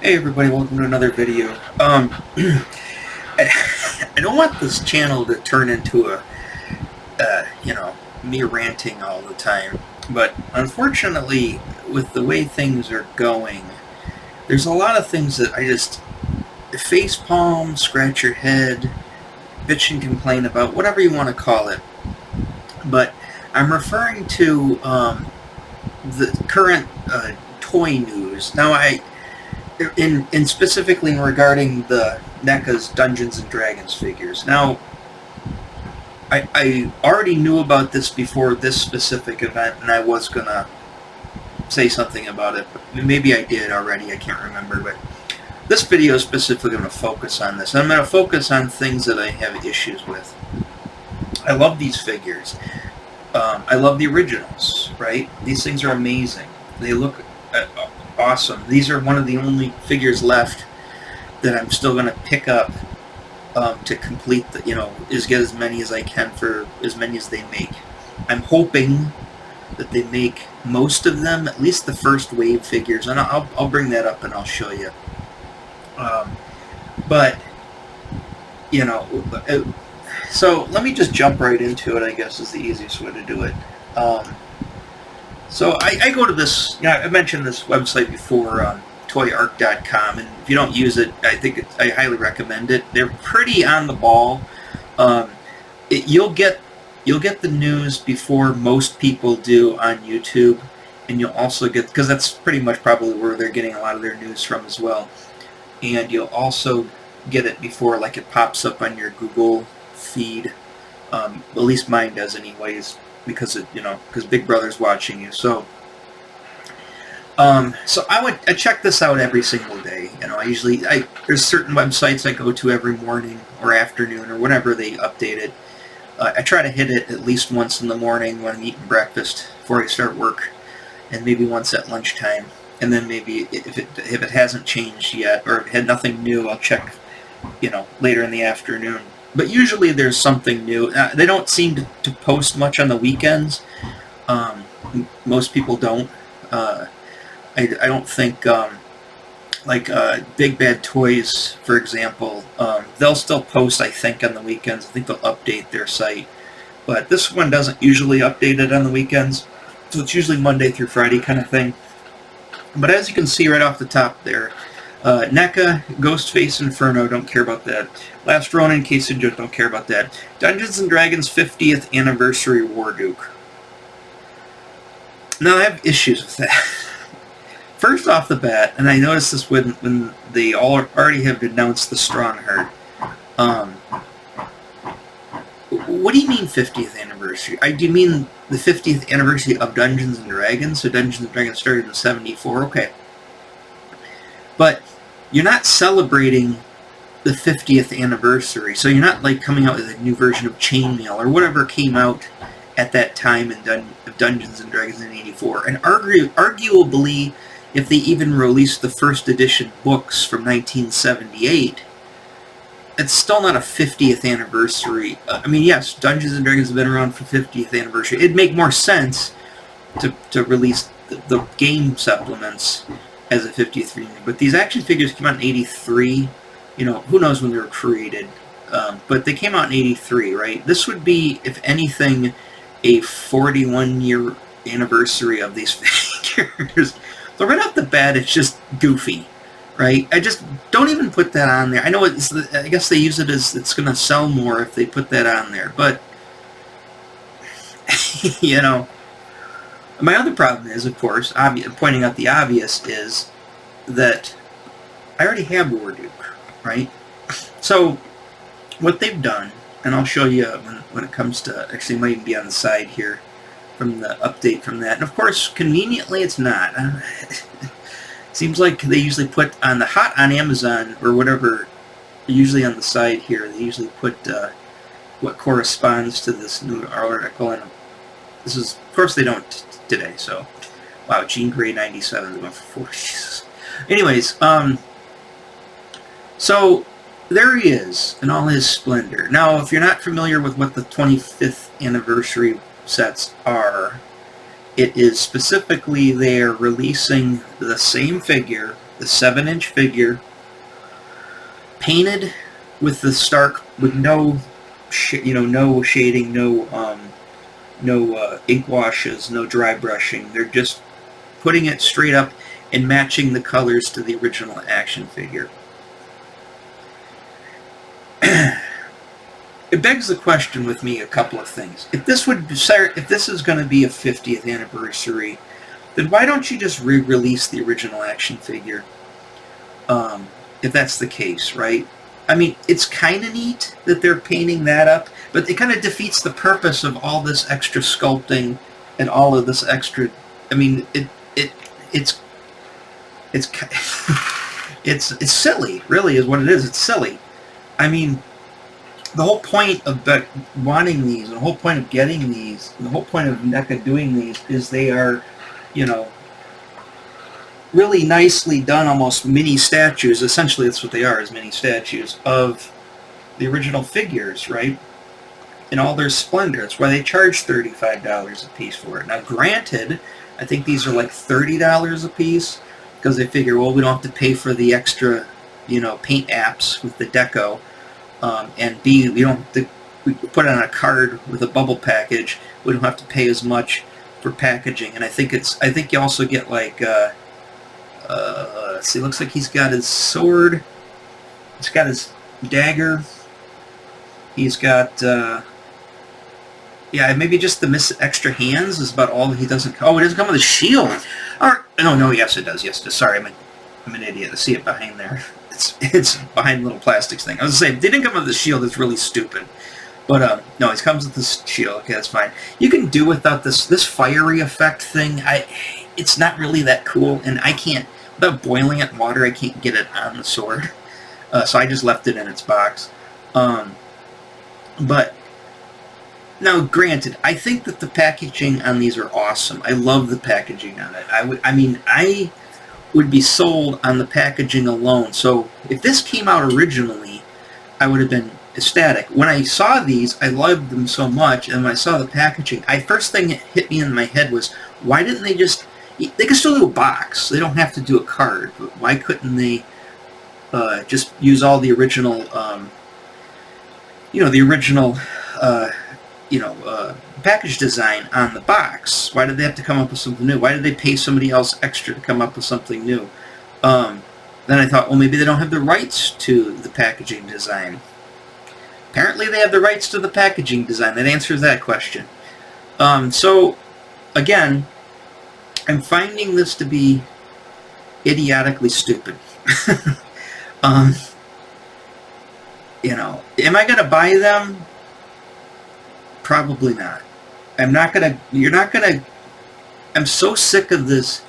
Hey everybody, welcome to another video. I don't want this channel to turn into me ranting all the time. But unfortunately, with the way things are going, there's a lot of things that I just facepalm, scratch your head, bitch and complain about, whatever you want to call it. But I'm referring to the current toy news. Now, in specifically regarding the NECA's Dungeons and Dragons figures. Now, I already knew about this before this specific event, and I was gonna say something about it, but maybe I did already, I can't remember, but this video is specifically going to focus on this. I'm going to focus on things that I have issues with. I love these figures. I love the originals, right? These things are amazing. They look awesome. These are one of the only figures left that I'm still going to pick up to complete the, get as many as I can for as many as they make. I'm hoping that they make most of them, at least the first wave figures, and I'll bring that up and I'll show you. So let me just jump right into it, I guess is the easiest way to do it. So I go to this, I mentioned this website before, toyarc.com, and if you don't use it, I highly recommend it. They're pretty on the ball. You'll get the news before most people do on YouTube, and you'll also get, because that's pretty much probably where they're getting a lot of their news from as well. And you'll also get it before, like, it pops up on your Google feed. At least mine does, anyways, because because Big Brother's watching you. So I check this out every single day. There's certain websites I go to every morning or afternoon or whenever they update it. I try to hit it at least once in the morning when I'm eating breakfast before I start work, and maybe once at lunchtime. And then maybe if it hasn't changed yet, or if it had nothing new, I'll check, later in the afternoon. But usually there's something new. They don't seem to post much on the weekends. Most people don't. I don't think, Big Bad Toys, for example, they'll still post, I think, on the weekends. I think they'll update their site. But this one doesn't usually update it on the weekends. So it's usually Monday through Friday kind of thing. But as you can see right off the top there, NECA, Ghostface Inferno, don't care about that. Last Ronin, Case of Joke, don't care about that. Dungeons and Dragons 50th Anniversary Warduke. Now I have issues with that. First off the bat, and I noticed this when they already have announced the Strongheart. What do you mean 50th anniversary? Do you mean the 50th anniversary of Dungeons and Dragons? So Dungeons and Dragons started in '74, okay. But you're not celebrating the 50th anniversary, so you're not coming out with a new version of Chainmail or whatever came out at that time in Dungeons and Dragons in '84. And arguably, if they even released the first edition books from 1978, it's still not a 50th anniversary. Yes, Dungeons and Dragons have been around for 50th anniversary. It'd make more sense to release the game supplements as a 50th reunion. But these action figures came out in '83. Who knows when they were created. But they came out in '83, right? This would be, if anything, a 41-year anniversary of these figures. So right off the bat, it's just goofy, right? I just don't even put that on there. I know I guess they use it as it's going to sell more if they put that on there, but my other problem is, of course, pointing out the obvious, is that I already have Warduke, right? So what they've done, and I'll show you when it comes to, actually it might even be on the side here, from the update from that. And of course, conveniently, it's not. Seems like they usually put on Amazon or whatever, usually on the side here, they usually put what corresponds to this new article. And this is, of course, they don't today. So, wow, Jean Grey 97 is going for 4. Jesus. Anyways, so there he is in all his splendor. Now, if you're not familiar with what the 25th anniversary sets are, it is specifically they're releasing the same figure the 7-inch figure, painted with the stark, with no shading, no ink washes, no dry brushing. They're just putting it straight up and matching the colors to the original action figure. It begs the question with me a couple of things. If this is going to be a 50th anniversary, then why don't you just re-release the original action figure? If that's the case, right? I mean, it's kind of neat that they're painting that up, but it kind of defeats the purpose of all this extra sculpting and all of this extra. I mean, it's it's silly, really, is what it is. It's silly. I mean, the whole point of wanting these, and the whole point of getting these, and the whole point of NECA doing these is they are, really nicely done, almost mini statues. Essentially, that's what they are, is mini statues of the original figures, right? In all their splendor. That's why they charge $35 a piece for it. Now, granted, I think these are like $30 a piece, because they figure, well, we don't have to pay for the extra, paint apps with the deco, and B, we don't have to put it on a card with a bubble package. We don't have to pay as much for packaging. And I think you also get like, see, it looks like he's got his sword, he's got his dagger, he's got, yeah, maybe just the extra hands is about all. He doesn't. Oh, it doesn't come with a shield. Or no, yes, it does. Yes, it does. Sorry, I'm an idiot. I see it behind there. It's behind the little plastics thing. I was saying, they didn't come with the shield. It's really stupid. But no, it comes with this shield. Okay, that's fine. You can do without this fiery effect thing. It's not really that cool, and I can't, without boiling it in water, I can't get it on the sword. So I just left it in its box. But now, granted, I think that the packaging on these are awesome. I love the packaging on it. I would be sold on the packaging alone. So if this came out originally, I would have been ecstatic. When I saw these, I loved them so much, and when I saw the packaging, first thing that hit me in my head was, why didn't they just... They could still do a box. They don't have to do a card. But why couldn't they just use all the original, package design on the box? Why did they have to come up with something new? Why did they pay somebody else extra to come up with something new? Then I thought, well, maybe they don't have the rights to the packaging design. Apparently they have the rights to the packaging design. That answers that question. So, again, I'm finding this to be idiotically stupid. Am I going to buy them? Probably not. I'm so sick of this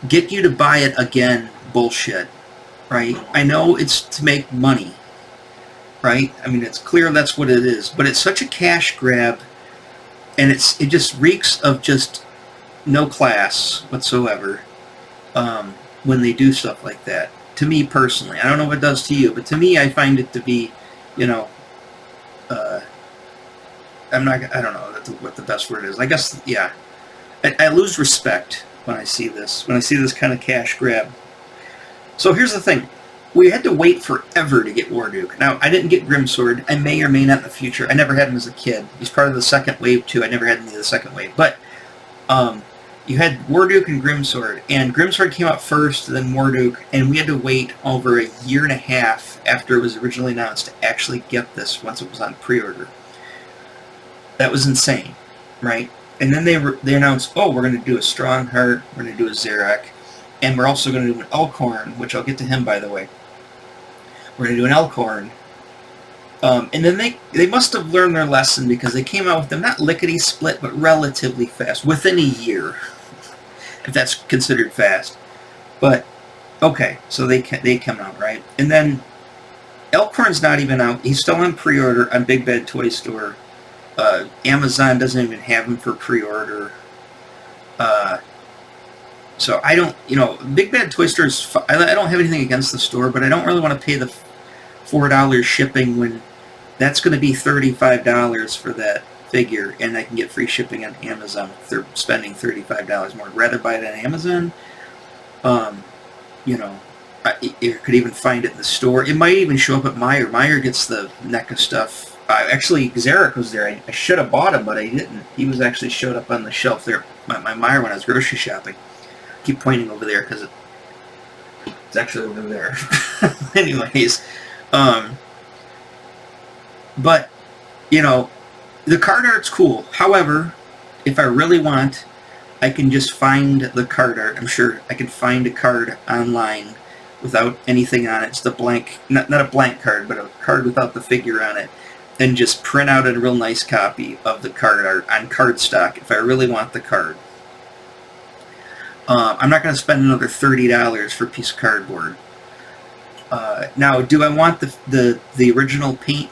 get you to buy it again bullshit, right? I know it's to make money, right? I mean, it's clear that's what it is, but it's such a cash grab, and it just reeks of just no class whatsoever when they do stuff like that. To me personally, I don't know what it does to you, but to me, I find it to be, I don't know what the best word is. I guess, yeah. I lose respect when I see this. When I see this kind of cash grab. So here's the thing. We had to wait forever to get Warduke. Now, I didn't get Grimsword. I may or may not in the future. I never had him as a kid. He's part of the second wave, too. I never had any of the second wave. But you had Warduke and Grimsword. And Grimsword came out first, then Warduke. And we had to wait over a year and a half after it was originally announced to actually get this once it was on pre-order. That was insane, right? And then they announced, oh, we're going to do a Strongheart, we're going to do a Xerac, and we're also going to do an Elkhorn, which I'll get to him, by the way. We're going to do an Elkhorn. And then they must have learned their lesson, because they came out with them, not lickety-split, but relatively fast, within a year, if that's considered fast. But, okay, so they come out, right? And then Elkhorn's not even out. He's still on pre-order on Big Bad Toy Store. Amazon doesn't even have them for pre-order. So I don't, Big Bad Toy Store is, I don't have anything against the store, but I don't really want to pay the $4 shipping when that's going to be $35 for that figure, and I can get free shipping on Amazon if they're spending $35 more. I'd rather buy it on Amazon. You could even find it in the store. It might even show up at Meijer. Meijer gets the NECA stuff. Actually, Zarek was there. I should have bought him, but I didn't. He was actually showed up on the shelf there at my Meijer when I was grocery shopping. I keep pointing over there because it's actually over there. Anyways, but, you know, the card art's cool. However, if I really want, I can just find the card art. I'm sure I can find a card online without anything on it. Just a blank, not a blank card, but a card without the figure on it, and just print out a real nice copy of the card art on cardstock if I really want the card. I'm not going to spend another $30 for a piece of cardboard. Now, do I want the original paint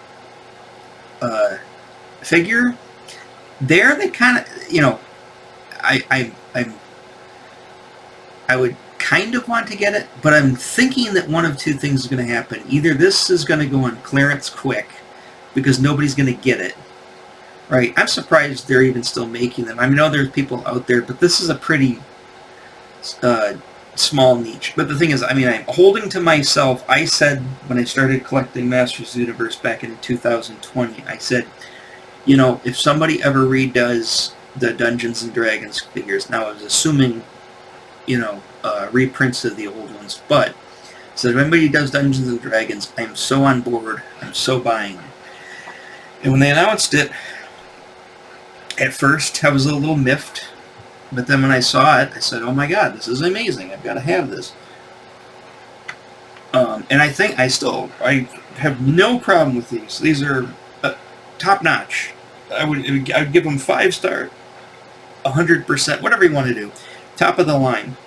figure? There, they kind of, you know, I would kind of want to get it, but I'm thinking that one of two things is going to happen. Either this is going to go on clearance quick because nobody's going to get it, right? I'm surprised they're even still making them. I know there's people out there, but this is a pretty small niche. But the thing is, I mean, I'm holding to myself. I said when I started collecting Masters of the Universe back in 2020, I said, you know, if somebody ever redoes the Dungeons and Dragons figures, now I was assuming, you know, reprints of the old ones, but so if anybody does Dungeons and Dragons, I'm so on board, I'm so buying them. And when they announced it, at first I was a little miffed, but then when I saw it, I said, oh my god, this is amazing, I've got to have this. And I think I have no problem with these. These are top notch. I would give them 5-star, 100%, whatever you want to do. Top of the line.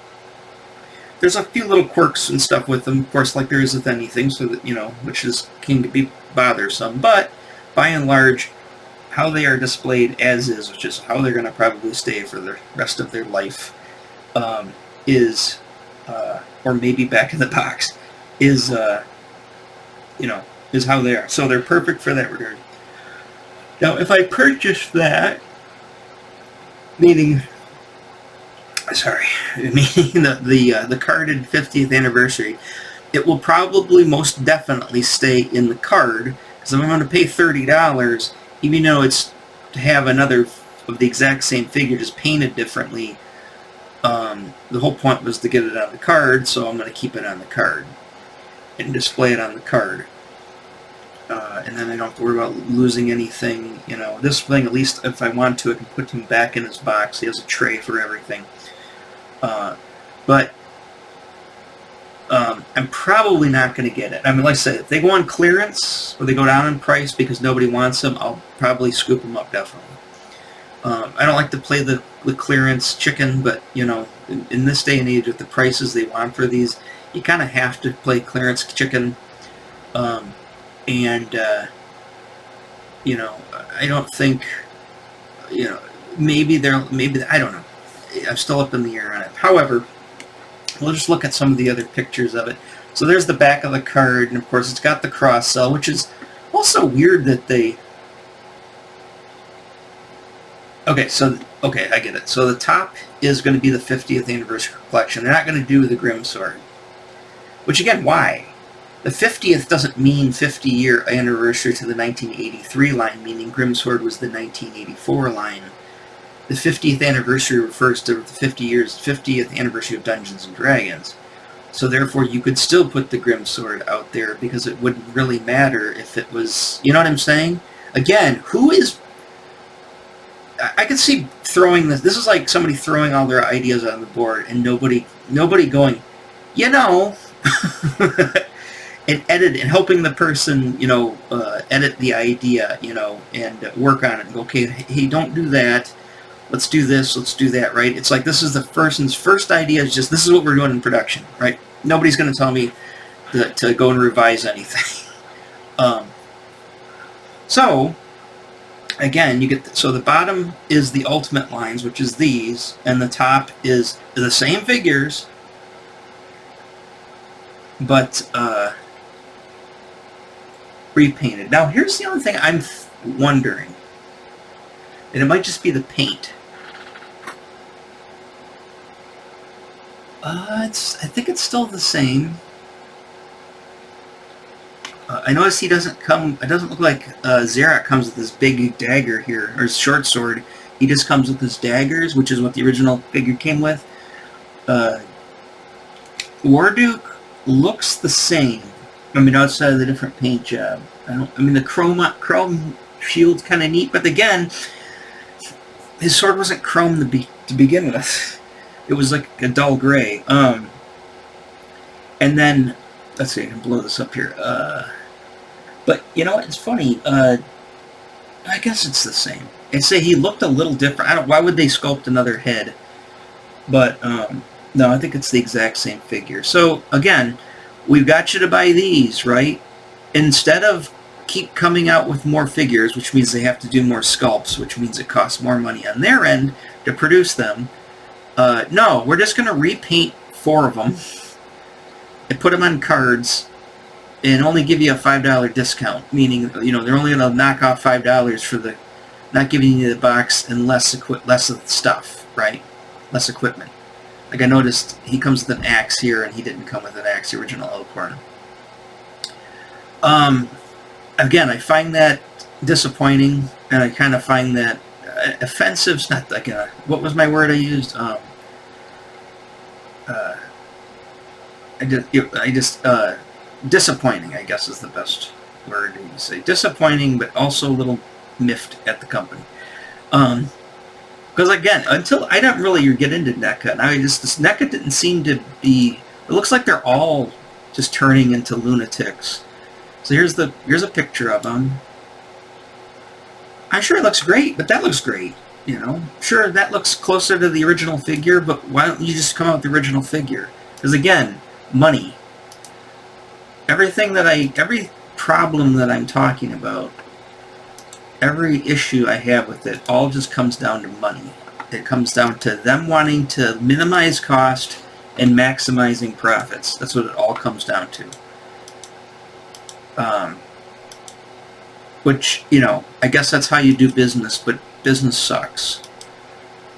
There's a few little quirks and stuff with them, of course, like there is with anything, so that, you know, which can be bothersome. But by and large, how they are displayed as is, which is how they're going to probably stay for the rest of their life, is, or maybe back in the box, is, you know, is how they are. So they're perfect for that regard. Now, if I purchase that, meaning the carded 50th anniversary, it will probably most definitely stay in the card, because if I'm going to pay $30, even though it's to have another of the exact same figure just painted differently, the whole point was to get it on the card, so I'm going to keep it on the card and display it on the card. And then I don't have to worry about losing anything. You know, this thing, at least if I want to, I can put him back in his box. He has a tray for everything. But I'm probably not going to get it. I mean, like I said, if they go on clearance or they go down in price because nobody wants them, I'll probably scoop them up, definitely. I don't like to play the clearance chicken, but, you know, in this day and age with the prices they want for these, you kind of have to play clearance chicken. You know, I don't think, you know, maybe I don't know. I'm still up in the air on it. However, we'll just look at some of the other pictures of it. So there's the back of the card, and of course it's got the cross cell, which is also weird that they... Okay, I get it. So the top is going to be the 50th anniversary collection. They're not going to do the Grim Sword. Which again, why? The 50th doesn't mean 50-year anniversary to the 1983 line, meaning Grimsword was the 1984 line. The 50th anniversary refers to the 50th anniversary of Dungeons and Dragons. So therefore, you could still put the Grimsword out there because it wouldn't really matter if it was... You know what I'm saying? Again, who is... I could see throwing this... This is like somebody throwing all their ideas on the board and nobody going, you know... and helping the person, you know, edit the idea, you know, and work on it. And go, okay, hey, don't do that. Let's do this. Let's do that, right? It's like this is the person's first idea. Is just this is what we're doing in production, right? Nobody's going to tell me to go and revise anything. So again, you get so the bottom is the ultimate lines, which is these, and the top is the same figures, but repainted. Now, here's the only thing I'm wondering, and it might just be the paint. I think it's still the same. I notice he doesn't come. It doesn't look like Xerac comes with this big dagger here, or his short sword. He just comes with his daggers, which is what the original figure came with. Warduke looks the same. I mean, outside of the different paint job. I mean, the chrome shield's kind of neat, but again, his sword wasn't chrome to begin with. It was like a dull gray. And then, let's see, I can blow this up here. But, you know, it's funny. I guess it's the same. I'd say he looked a little different. Why would they sculpt another head? But, no, I think it's the exact same figure. So, again, we've got you to buy these, right? Instead of keep coming out with more figures, which means they have to do more sculpts, which means it costs more money on their end to produce them. No, we're just going to repaint 4 of them and put them on cards and only give you a $5 discount, meaning, you know, they're only going to knock off $5 for the not giving you the box and less of the stuff, right? Less equipment. Like I noticed he comes with an axe here and he didn't come with an axe, the original Elkhorn. Again, I find that disappointing, and I kind of find that offensive's not like a, what was my word I used? Disappointing, I guess, is the best word to say. Disappointing, but also a little miffed at the company. Because again, until I don't really get into NECA, and this NECA didn't seem to be. It looks like they're all just turning into lunatics. So here's a picture of them. I'm sure it looks great, but that looks great. You know, sure that looks closer to the original figure, but why don't you just come out with the original figure? Because again, money. Every problem that I'm talking about, every issue I have with it, all just comes down to money. It comes down to them wanting to minimize cost and maximizing profits. That's what it all comes down to. Which, you know, I guess that's how you do business, but business sucks,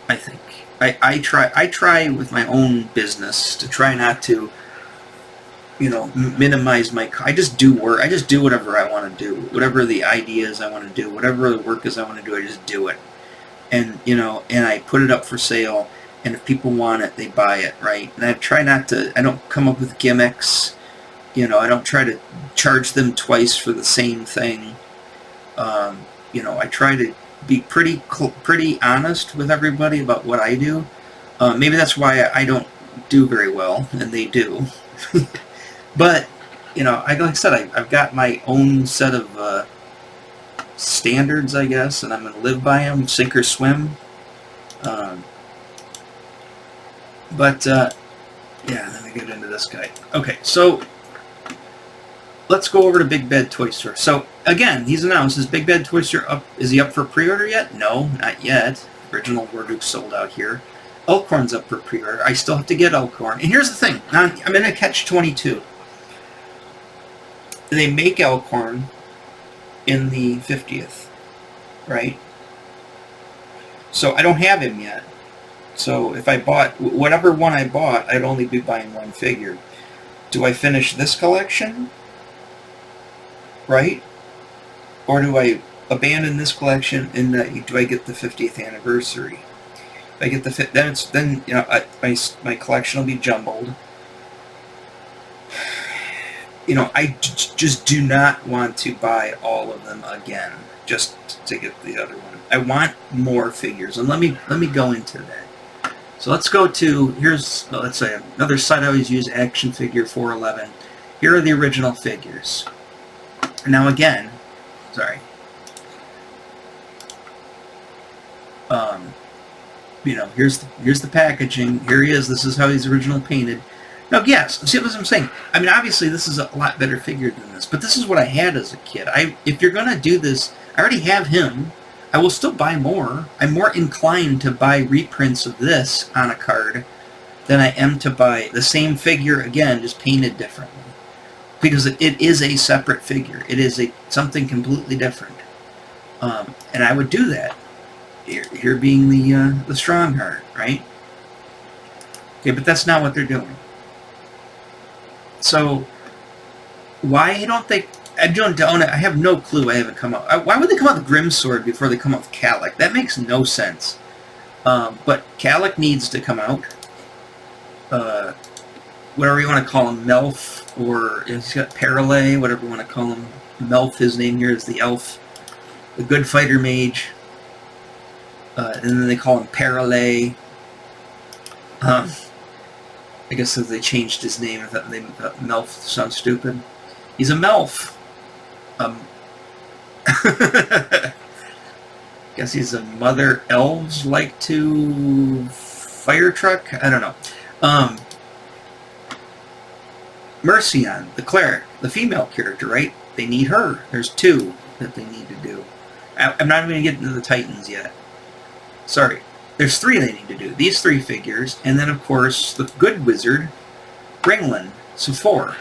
I think. I try with my own business to try not to, you know, minimize my. I just do work. I just do whatever I want to do. Whatever the ideas I want to do. Whatever the work is I want to do. I just do it. And you know, and I put it up for sale. And if people want it, they buy it, right? And I try not to. I don't come up with gimmicks. You know, I don't try to charge them twice for the same thing. You know, I try to be pretty honest with everybody about what I do. Maybe that's why I don't do very well, and they do. But, you know, like I said, I've got my own set of standards, I guess, and I'm going to live by them, sink or swim. Yeah, let me get into this guy. Okay, so let's go over to Big Bad Toy Store. So, again, he's announced, is Big Bad Toy Store up? Is he up for pre-order yet? No, not yet. Original Warduke sold out here. Elkhorn's up for pre-order. I still have to get Elkhorn. And here's the thing. Now, I'm in a catch-22. They make Elkhorn in the 50th, right? So I don't have him yet. So if I bought, whatever one I bought, I'd only be buying one figure. Do I finish this collection? Right? Or do I abandon this collection and do I get the 50th anniversary? If I get the then you know my collection will be jumbled. You know, I just do not want to buy all of them again just to get the other one. I want more figures, and let me go into that. So let's go to let's say another site I always use, Action Figure 411. Here are the original figures. Now again, sorry. You know, here's the packaging. Here he is. This is how he's originally painted. Now, yes, see what I'm saying? I mean, obviously, this is a lot better figure than this, but this is what I had as a kid. If you're going to do this, I already have him. I will still buy more. I'm more inclined to buy reprints of this on a card than I am to buy the same figure again, just painted differently. Because it is a separate figure. It is something completely different. And I would do that. Here being the strong heart, right? Okay, but that's not what they're doing. So, why don't they don't own it. I have no clue. I haven't come out. Why would they come out with Grimsword before they come out with Calic? That makes no sense. But Calic needs to come out. Whatever you want to call him, Melf, or he's got Paralay, whatever you want to call him. Melf, his name here is the elf, the good fighter mage. And then they call him Paralay. I guess if they changed his name, I thought Melf sounds stupid. He's a Melf. Guess he's a mother elves like to fire truck? I don't know. Mercian, the cleric, the female character, right? They need her. There's 2 that they need to do. I'm not even going to get into the Titans yet. Sorry. There's 3 they need to do. These 3 figures, and then, of course, the good wizard, Ringland. So 4.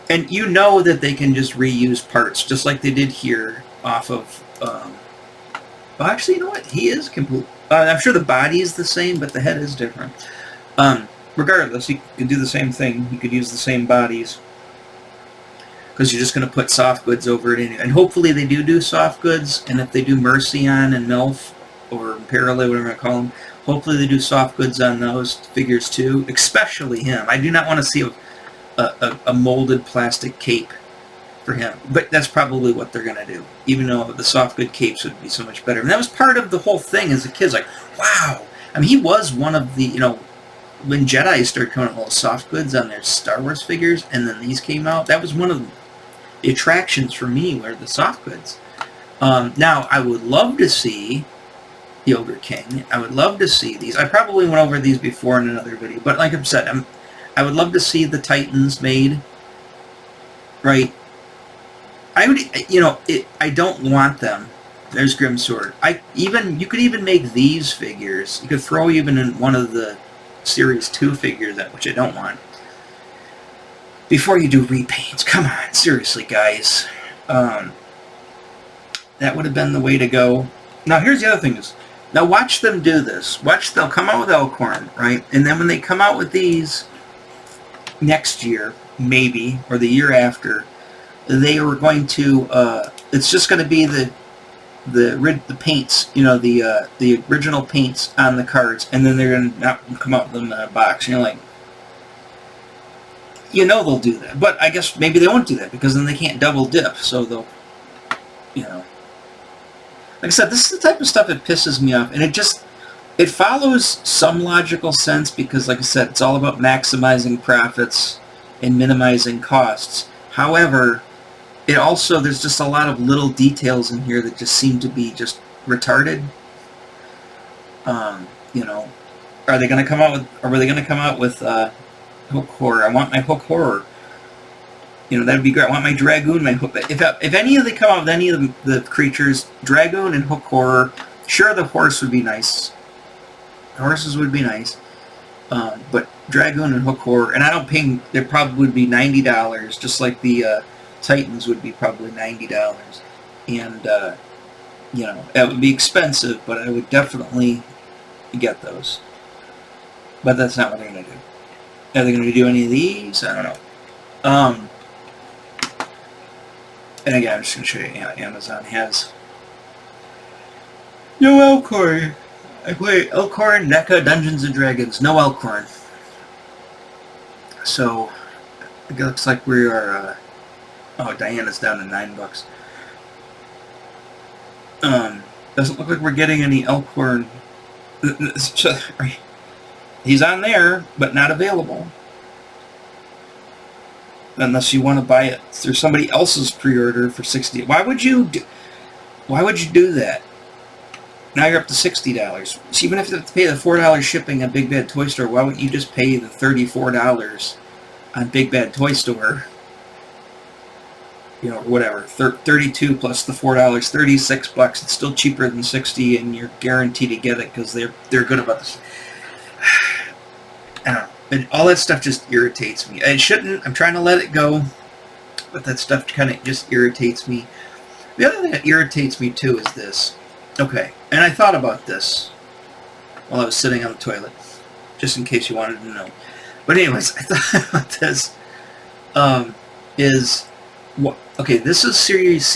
And you know that they can just reuse parts, just like they did here off of... well, actually, you know what? He is complete. I'm sure the body is the same, but the head is different. Regardless, you can do the same thing. You could use the same bodies. Because you're just going to put soft goods over it. And hopefully they do soft goods. And if they do Mercian and Melf, or Paralay, whatever I call them, hopefully they do soft goods on those figures too. Especially him. I do not want to see a molded plastic cape for him. But that's probably what they're going to do. Even though the soft good capes would be so much better. And that was part of the whole thing as a kid. Like, wow. I mean, he was one of the, when Jedi started coming out with all soft goods on their Star Wars figures, and then these came out, that was one of the attractions for me, were the soft goods. Now, I would love to see the Ogre King. I would love to see these. I probably went over these before in another video, but like I've said, I would love to see the Titans made, right? I would, I don't want them. There's Grimsword. You could even make these figures. You could throw even in one of the Series 2 figures, which I don't want. Before you do repaints, come on, seriously, guys. That would have been the way to go. Now, here's the other thing is, now watch them do this. They'll come out with Elkhorn, right? And then when they come out with these next year, maybe, or the year after, they are going to, it's just going to be the paints, the original paints on the cards, and then they're going to not come out with them in a box. And you're like, they'll do that. But I guess maybe they won't do that, because then they can't double dip, so they'll, Like I said, this is the type of stuff that pisses me off, and it follows some logical sense, because, like I said, it's all about maximizing profits and minimizing costs. However, it also, there's just a lot of little details in here that just seem to be just retarded. Are they going to come out with Hook Horror? I want my Hook Horror. That'd be great. I want my Dragoon, my Hook. If any of they come out with any of the creatures, Dragoon and Hook Horror, sure, the horse would be nice. Horses would be nice. But Dragoon and Hook Horror, and I don't pay, they probably would be $90, just like the Titans would be probably $90. And, it would be expensive, but I would definitely get those. But that's not what they're going to do. Are they going to do any of these? I don't know. And again, I'm just going to show you, Amazon has no Elkhorn. I play Elkhorn, NECA Dungeons and Dragons. No Elkhorn. So, it looks like we are, Diana's down to $9. Doesn't look like we're getting any Elkhorn. He's on there, but not available. Unless you want to buy it through somebody else's pre-order for $60. Why would you do that? Now you're up to $60. So even if you have to pay the $4 shipping at Big Bad Toy Store, why wouldn't you just pay the $34 on Big Bad Toy Store? Whatever. 32 plus the $4, $36. It's still cheaper than $60, and you're guaranteed to get it because they're good about this. I don't know. And all that stuff just irritates me. It shouldn't. I'm trying to let it go, but that stuff kind of just irritates me. The other thing that irritates me too is this. Okay, and I thought about this while I was sitting on the toilet, just in case you wanted to know. But anyways, I thought about this. Is What? Okay, this is series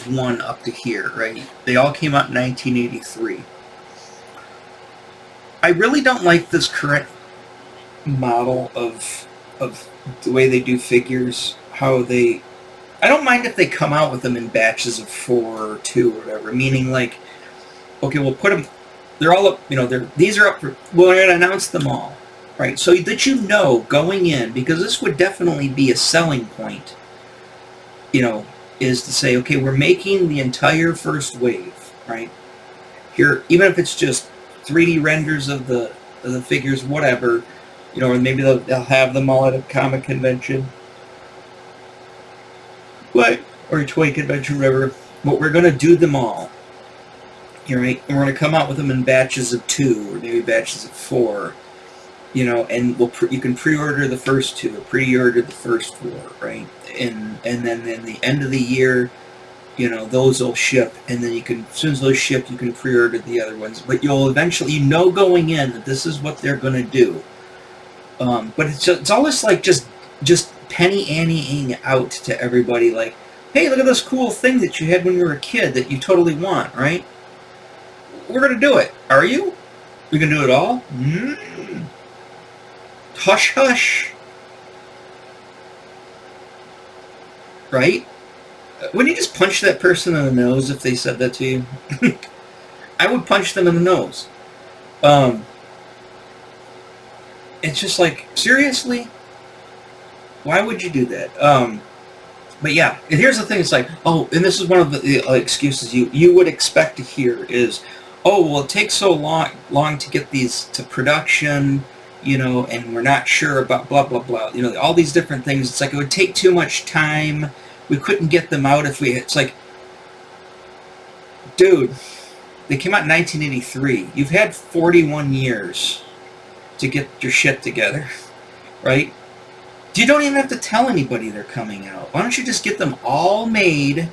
1 up to here, right? They all came out in 1983. I really don't like this current model of the way they do figures. How they, I don't mind if they come out with them in batches of 4 or 2 or whatever. Meaning, like, okay, we'll put them. They're all up. These are up for. We're going to announce them all, right? So that going in, because this would definitely be a selling point. Is to say, okay, we're making the entire first wave, right? Here, even if it's just 3D renders of the figures, whatever, or maybe they'll have them all at a comic convention, or a toy convention, whatever. But we're going to do them all, right? And we're going to come out with them in batches of 2 or maybe batches of 4, and you can pre-order the first 2 or pre-order the first 4, right? And then in the end of the year, those will ship, and then as soon as those ship, you can pre-order the other ones. But you'll eventually, going in that this is what they're going to do. But it's almost like just penny Annie-ing out to everybody, like, hey, look at this cool thing that you had when you were a kid that you totally want, right? We're going to do it. Are you? We can do it all? Hush, hush. Right? Wouldn't you just punch that person in the nose if they said that to you? I would punch them in the nose. It's just like, seriously? Why would you do that? But yeah, and here's the thing. It's like, oh, and this is one of the excuses you would expect to hear is, oh, well, it takes so long to get these to production, and we're not sure about blah, blah, blah. All these different things. It's like it would take too much time. We couldn't get them out if we... It's like, dude, they came out in 1983. You've had 41 years to get your shit together, right? You don't even have to tell anybody they're coming out. Why don't you just get them all made,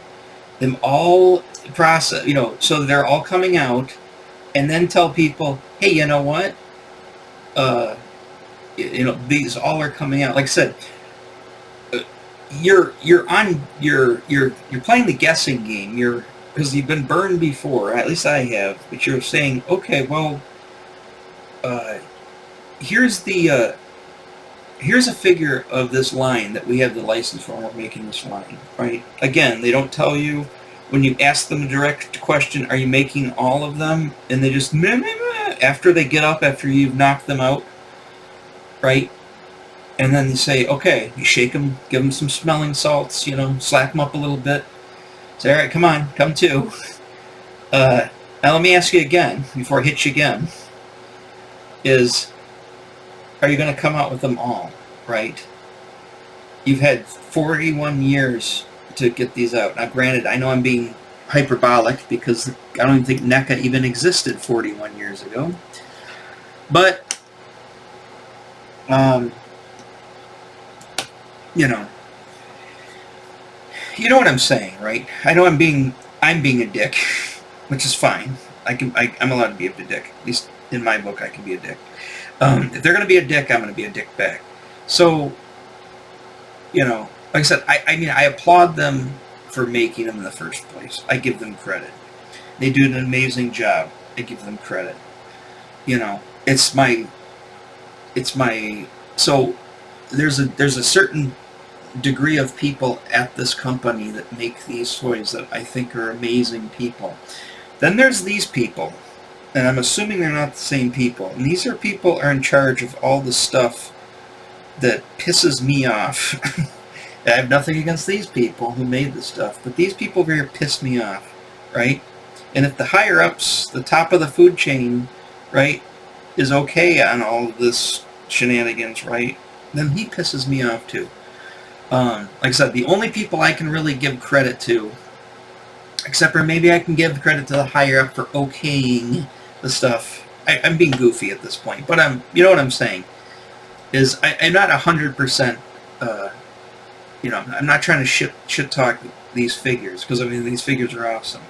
them all processed, so they're all coming out, and then tell people, hey, you know what? These all are coming out. Like I said, you're playing the guessing game. Because you've been burned before. At least I have. But you're saying, okay, well, here's a figure of this line that we have the license for. We're making this line, right? Again, they don't tell you when you ask them a direct question. Are you making all of them? And they just meh, meh, meh, after they get up, after you've knocked them out, right? And then you say, okay, you shake them, give them some smelling salts, slap them up a little bit. Say, all right, come on, come to. Now let me ask you again, before I hit you again, are you going to come out with them all, right? You've had 41 years to get these out. Now, granted, I know I'm being hyperbolic because I don't even think NECA even existed 41 years ago. But, you know what I'm saying, right? I know I'm being a dick, which is fine. I'm allowed to be a dick. At least in my book, I can be a dick. If they're going to be a dick, I'm going to be a dick back. So, like I said, I applaud them for making them in the first place. I give them credit. They do an amazing job. I give them credit. So there's a certain degree of people at this company that make these toys that I think are amazing people. Then there's these people, and I'm assuming they're not the same people. And these people are in charge of all the stuff that pisses me off. I have nothing against these people who made the stuff, but these people over here piss me off, right? And if the higher-ups, the top of the food chain, right, is okay on all of this shenanigans, right, then he pisses me off too. Like I said, the only people I can really give credit to, except for maybe I can give credit to the higher-up for okaying the stuff. I'm being goofy at this point, but you know what I'm saying, is I'm not 100%, I'm not trying to shit talk these figures, because these figures are awesome.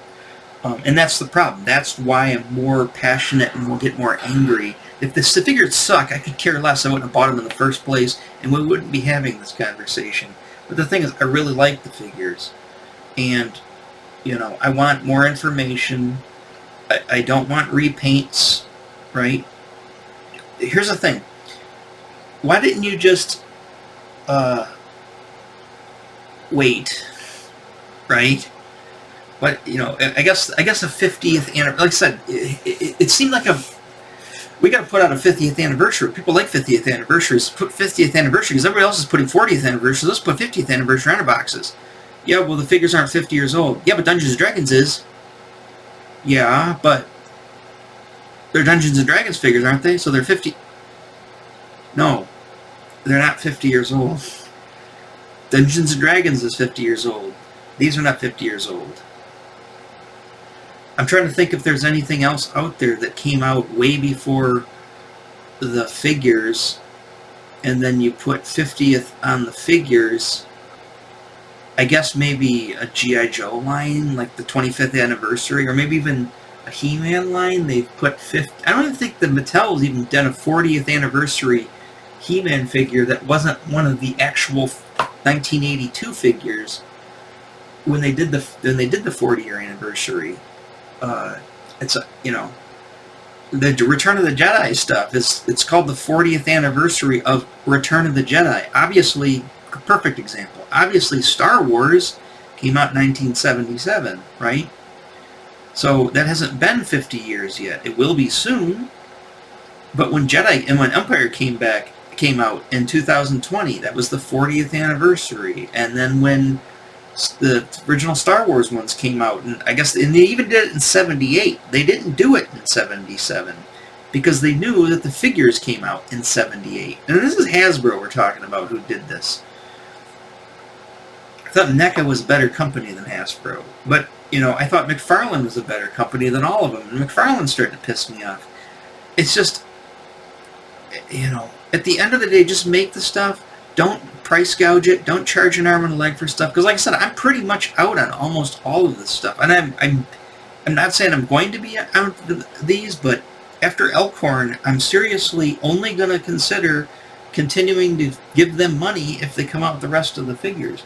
And that's the problem. That's why I'm more passionate and will get more angry If the figures suck, I could care less. I wouldn't have bought them in the first place, and we wouldn't be having this conversation. But the thing is, I really like the figures, and I want more information. I don't want repaints, right? Here's the thing. Why didn't you just wait, right? But I guess a 50th anniversary. Like I said, it seemed like we got to put out a 50th anniversary. People like 50th anniversaries. Put 50th anniversary because everybody else is putting 40th anniversary. Let's put 50th anniversary on our boxes. Yeah, well, the figures aren't 50 years old. Yeah, but Dungeons & Dragons is. Yeah, but they're Dungeons & Dragons figures, aren't they? So they're 50. No, they're not 50 years old. Dungeons & Dragons is 50 years old. These are not 50 years old. I'm trying to think if there's anything else out there that came out way before the figures, and then you put 50th on the figures. I guess maybe a G.I. Joe line, like the 25th anniversary, or maybe even a He-Man line. They've put 50. I don't even think the Mattel's even done a 40th anniversary He-Man figure that wasn't one of the actual 1982 figures when they did the 40-year anniversary. It's the Return of the Jedi stuff. It's called the 40th anniversary of Return of the Jedi. Obviously, perfect example. Obviously, Star Wars came out in 1977, right? So that hasn't been 50 years yet. It will be soon. But when Empire came out in 2020, that was the 40th anniversary. And then when the original Star Wars ones came out, and they even did it in 78. They didn't do it in 77 because they knew that the figures came out in 78. And this is Hasbro we're talking about who did this. I thought NECA was a better company than Hasbro, but I thought McFarlane was a better company than all of them, and McFarlane's starting to piss me off. It's just, at the end of the day, just make the stuff. Don't price gouge it. Don't charge an arm and a leg for stuff. Because like I said, I'm pretty much out on almost all of this stuff. And I'm not saying I'm going to be out these, but after Elkhorn, I'm seriously only going to consider continuing to give them money if they come out with the rest of the figures.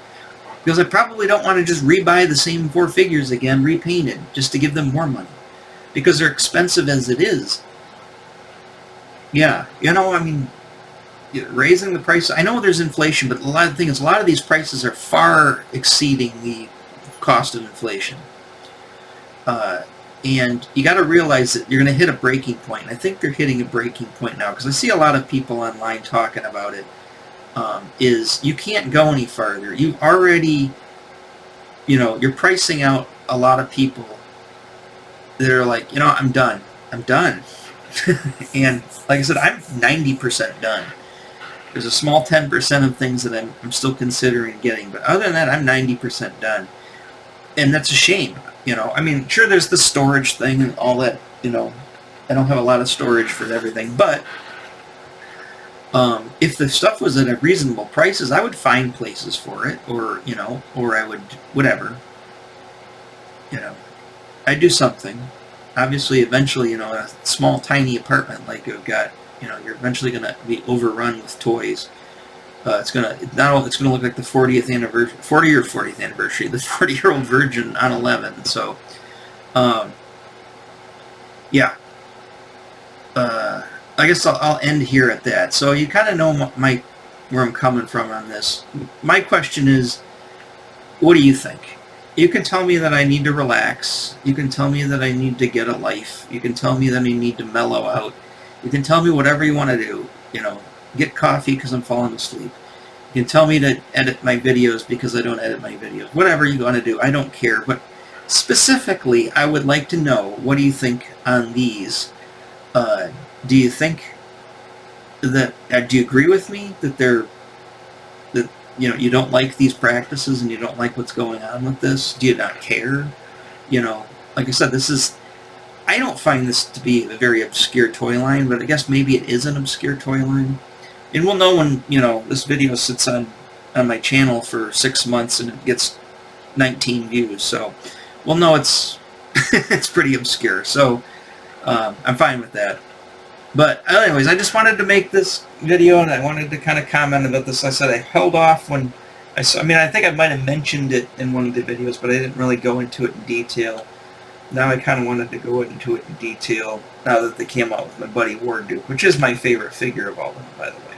Because I probably don't want to just rebuy the same 4 figures again, repainted, just to give them more money. Because they're expensive as it is. Yeah, raising the price. I know there's inflation, but a lot of these prices are far exceeding the cost of inflation. And you got to realize that you're going to hit a breaking point. And I think they're hitting a breaking point now because I see a lot of people online talking about it. Is you can't go any farther. You've already, you're pricing out a lot of people that are like, I'm done. I'm done. And like I said, I'm 90% done. There's a small 10% of things that I'm still considering getting, but other than that, I'm 90% done. And that's a shame, Sure, there's the storage thing and all that, I don't have a lot of storage for everything, but if the stuff was at reasonable prices, I would find places for it, or I would, whatever, I'd do something. Obviously, eventually, a small, tiny apartment like you've got, you're eventually going to be overrun with toys. It's going to look like the 40th anniversary, 40th anniversary, the 40-year-old virgin on 11. So, yeah. I guess I'll end here at that. So you kind of know where I'm coming from on this. My question is, what do you think? You can tell me that I need to relax. You can tell me that I need to get a life. You can tell me that I need to mellow out. You can tell me whatever you want to do. Get coffee because I'm falling asleep. You can tell me to edit my videos because I don't edit my videos. Whatever you want to do, I don't care. But specifically, I would like to know, what do you think on these? Do you think that, do you agree with me that you don't like these practices and you don't like what's going on with this? Do you not care? Like I said, I don't find this to be a very obscure toy line, but I guess maybe it is an obscure toy line. And we'll know when, this video sits on my channel for 6 months and it gets 19 views. So we'll know it's it's pretty obscure. So I'm fine with that. But anyways, I just wanted to make this video, and I wanted to kind of comment about this. I said I held off when I saw, I mean, I think I might have mentioned it in one of the videos, but I didn't really go into it in detail. Now I kind of wanted to go into it in detail now that they came out with my buddy War Duke, which is my favorite figure of all of them, by the way.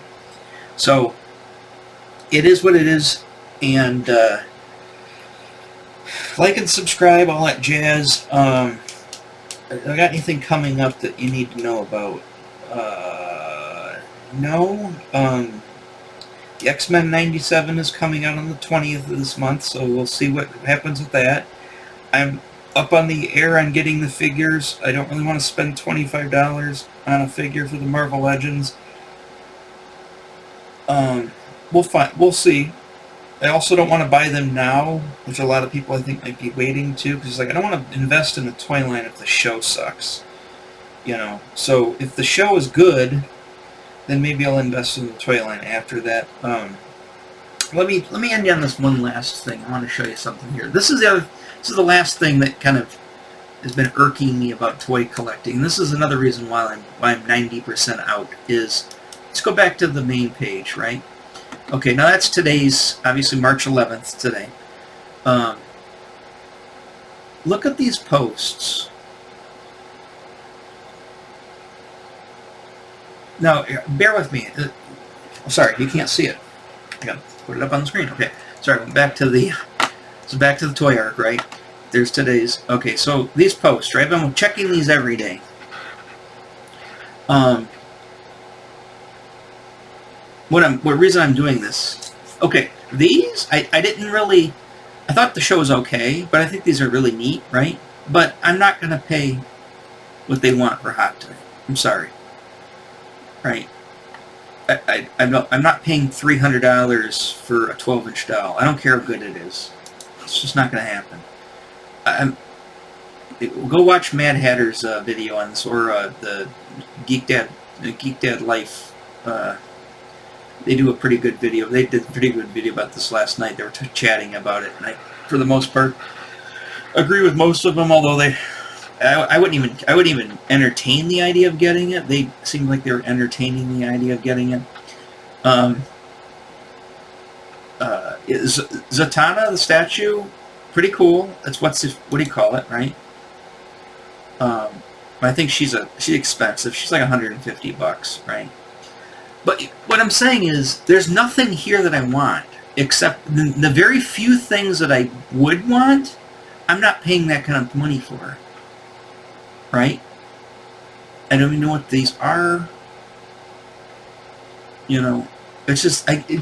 So, it is what it is, and like and subscribe, all that jazz. I got anything coming up that you need to know about? No. The X-Men 97 is coming out on the 20th of this month, so we'll see what happens with that. I'm up on the air on getting the figures. I don't really want to spend $25 on a figure for the Marvel Legends. We'll see. I also don't want to buy them now, which a lot of people I think might be waiting to, because like I don't want to invest in the toy line if the show sucks. You know, so if the show is good, then maybe I'll invest in the toy line after that. Let me end on this one last thing. I want to show you something here. This is the last thing that kind of has been irking me about toy collecting. This is another reason why I'm 90% out. Is let's go back to the main page, right? Okay, now that's today's, obviously March 11th today. Look at these posts. Now, bear with me. Sorry, you can't see it. I gotta put it up on the screen. Okay, sorry. Back to the toy arc, right? There's today's. Okay, so these posts, right? I've been checking these every day. What reason I'm doing this? Okay, these I didn't really. I thought the show was okay, but I think these are really neat, right? But I'm not gonna pay what they want for Hot Toy. I'm sorry. Right. I'm not paying $300 for a 12-inch doll. I don't care how good it is. It's just not going to happen. Go watch Mad Hatter's video on this, or the Geek Dad Life. They do a pretty good video. They did a pretty good video about this last night. They were chatting about it, and I, for the most part, agree with most of them. Although I wouldn't even entertain the idea of getting it. They seemed like they were entertaining the idea of getting it. Zatanna, the statue, pretty cool. That's what do you call it, right? I think she's expensive. She's like $150, right? But what I'm saying is, there's nothing here that I want except the very few things that I would want. I'm not paying that kind of money for. Right? I don't even know what these are. You know, it's just I've been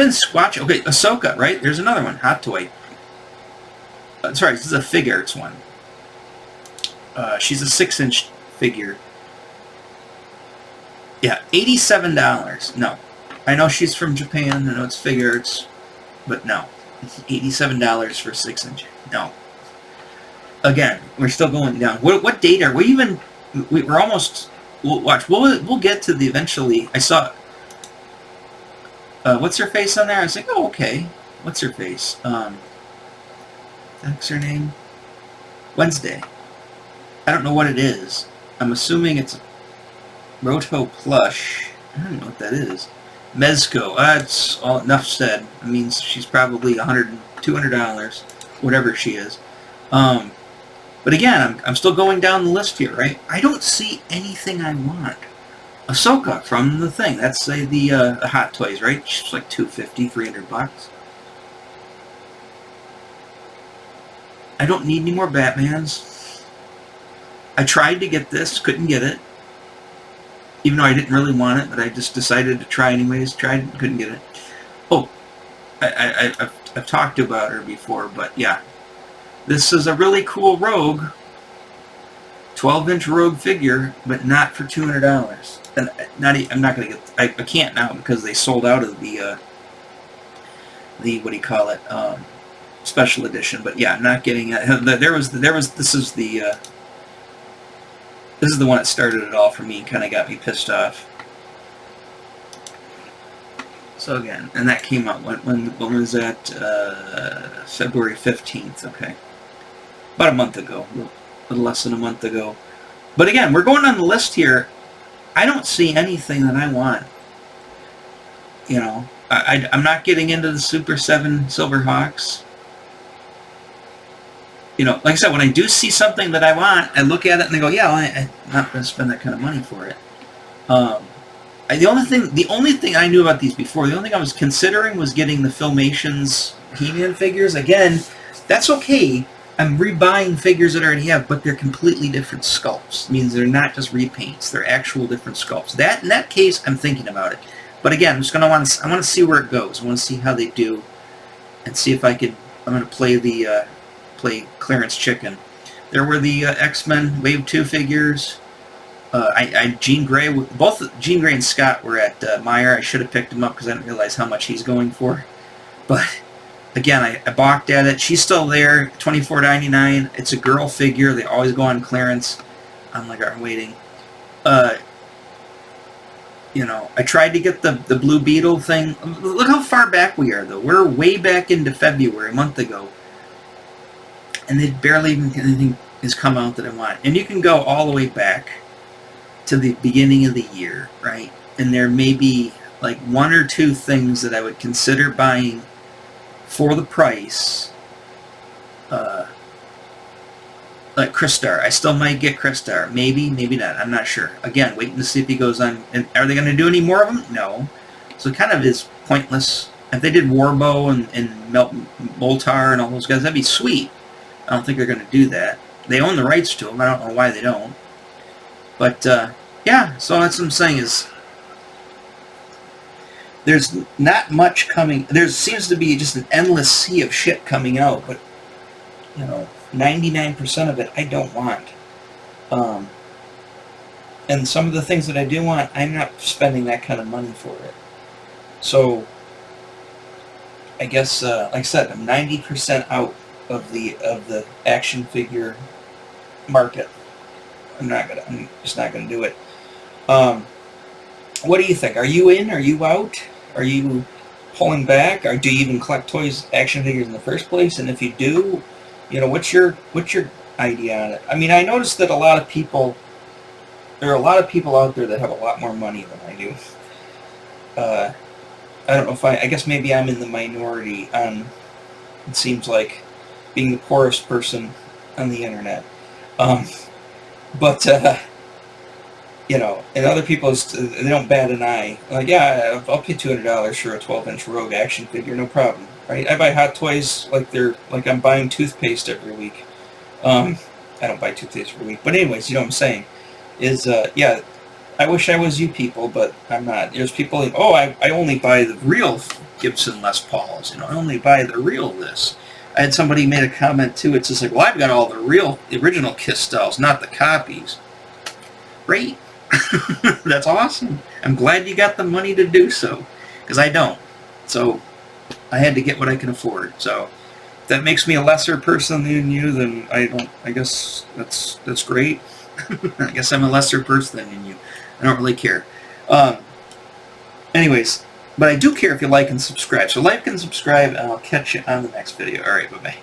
squatching. Okay, Ahsoka, right? There's another one, Hot Toy. Sorry, this is a Fig Arts one. She's a 6-inch figure. Yeah, $87. No, I know she's from Japan. I know it's Fig Arts, but no, it's $87 for a 6-inch. No. Again, we're still going down. What date are we even? We're almost. We'll watch. We'll get to the eventually. I saw. What's her face on there? I was like, oh, okay. What's her face? That's her name. Wednesday. I don't know what it is. I'm assuming it's Roto plush. I don't know what that is. Mezco. That's all. Enough said. I mean, she's probably $100, $200, whatever she is. But again, I'm still going down the list here, right? I don't see anything I want. Ahsoka from the thing. That's the Hot Toys, right? She's like $250, $300. I don't need any more Batmans. I tried to get this, couldn't get it. Even though I didn't really want it, but I just decided to try anyways. Tried, couldn't get it. Oh, I've talked about her before, but yeah. This is a really cool Rogue, 12-inch Rogue figure, but not for $200. And I'm not gonna get. I can't now because they sold out of the what do you call it, special edition. But yeah, I'm not getting it. This is the one that started it all for me and kind of got me pissed off. So again, and that came out when was that? February 15th. Okay. About a month ago, a little less than a month ago. But again, we're going on the list here. I don't see anything that I want. You know, I'm not getting into the Super 7 Silverhawks. You know, like I said, when I do see something that I want, I look at it and I go, yeah, I'm not going to spend that kind of money for it. The only thing I knew about these before, the only thing I was considering was getting the Filmations He-Man figures. Again, that's okay. I'm rebuying figures that I already have, but they're completely different sculpts. It means they're not just repaints; they're actual different sculpts. That in that case, I'm thinking about it. But again, I'm just I want to see where it goes. I want to see how they do, and see if I could. I'm going to play clearance chicken. There were the X-Men Wave 2 figures. Jean Grey, both Jean Grey and Scott were at Meyer. I should have picked them up because I didn't realize how much he's going for. But again, I balked at it. She's still there, $24.99. It's a girl figure. They always go on clearance. I'm like, I'm waiting. You know, I tried to get the Blue Beetle thing. Look how far back we are, though. We're way back into February, a month ago. And they barely even anything has come out that I want. And you can go all the way back to the beginning of the year, right? And there may be like one or two things that I would consider buying for the price. Like Crystar. I still might get Crystar. Maybe, maybe not. I'm not sure. Again, waiting to see if he goes on. And are they going to do any more of them? No. So it kind of is pointless. If they did Warbow and Moltar and all those guys, that'd be sweet. I don't think they're going to do that. They own the rights to them. I don't know why they don't. But, yeah, so that's what I'm saying is there's not much coming. There seems to be just an endless sea of shit coming out, but, you know, 99% of it I don't want. And some of the things that I do want, I'm not spending that kind of money for it. So, I guess, like I said, I'm 90% out of the action figure market. I'm just not gonna do it. What do you think? Are you in? Are you out? Are you pulling back? Or do you even collect toys, action figures in the first place? And if you do, you know, what's your idea on it? I mean, I noticed that there are a lot of people out there that have a lot more money than I do. I don't know if I guess maybe I'm in the minority on, it seems like, being the poorest person on the internet. But, you know, and other people, they don't bat an eye. Like, yeah, I'll pay $200 for a 12-inch Rogue action figure, no problem, right? I buy Hot Toys like I'm buying toothpaste every week. I don't buy toothpaste every week, but anyways, you know what I'm saying? Yeah, I wish I was you people, but I'm not. There's people like, oh, I only buy the real Gibson Les Pauls, you know, I only buy the real this. I had somebody made a comment too. It's just like, well, I've got all the original Kiss styles, not the copies. Great. That's awesome. I'm glad you got the money to do so, because I don't. So I had to get what I can afford. So if that makes me a lesser person than you, then I guess that's great. I guess I'm a lesser person than you. I don't really care. Anyways. But I do care if you like and subscribe. So like and subscribe, and I'll catch you on the next video. Alright, bye-bye.